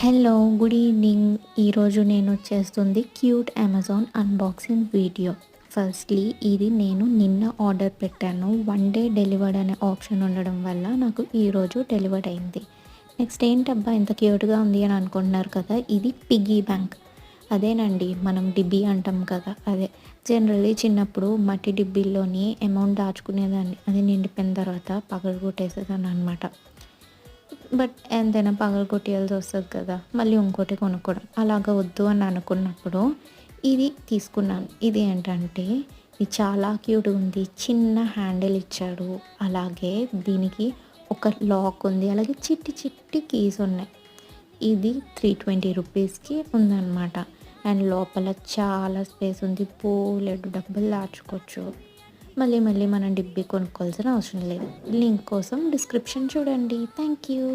Hello good evening. ఈరోజు నేను చేస్తుంది cute Amazon unboxing video. Firstly ఇది నేను నిన్న ఆర్డర్ పెట్టాను. 1 డే డెలివర్డ్ అనే ఆప్షన్ ఉండడం వల్ల నాకు ఈరోజు డెలివర్డ్ అయింది. నెక్స్ట్ ఏంటబ్బా ఇంత క్యూట్గా ఉంది అని అనుకుంటున్నారు కదా, ఇది పిగ్గీ బ్యాంక్. అదేనండి, మనం డిబ్బీ అంటాం కదా, అదే. జనరల్లీ చిన్నప్పుడు మట్టి డిబ్బీల్లోని అమౌంట్ దాచుకునేదాన్ని. అది నిండిపోయిన తర్వాత పగలగొట్టేసేదాన్ని అనమాట. బట్ ఎంతైనా పగలగొట్టేయాల్సి వస్తుంది కదా, మళ్ళీ ఇంకోటి కొనుక్కోవడం అలాగా వద్దు అని అనుకున్నప్పుడు ఇది తీసుకున్నాను. ఇది ఏంటంటే ఇది చాలా క్యూట్గా ఉంది. చిన్న హ్యాండిల్ ఇచ్చాడు, అలాగే దీనికి ఒక లాక్ ఉంది, అలాగే చిట్టి చిట్టి కీస్ ఉన్నాయి. ఇది 320 రూపీస్కి ఉందన్నమాట. అండ్ లోపల చాలా స్పేస్ ఉంది, బోలెడు డబ్బులు దాచుకోవచ్చు. మళ్ళీ మళ్ళీ మనం డిబ్బీ కొనుక్కోవాల్సిన అవసరం లేదు. లింక్ కోసం డిస్క్రిప్షన్ చూడండి. Thank you.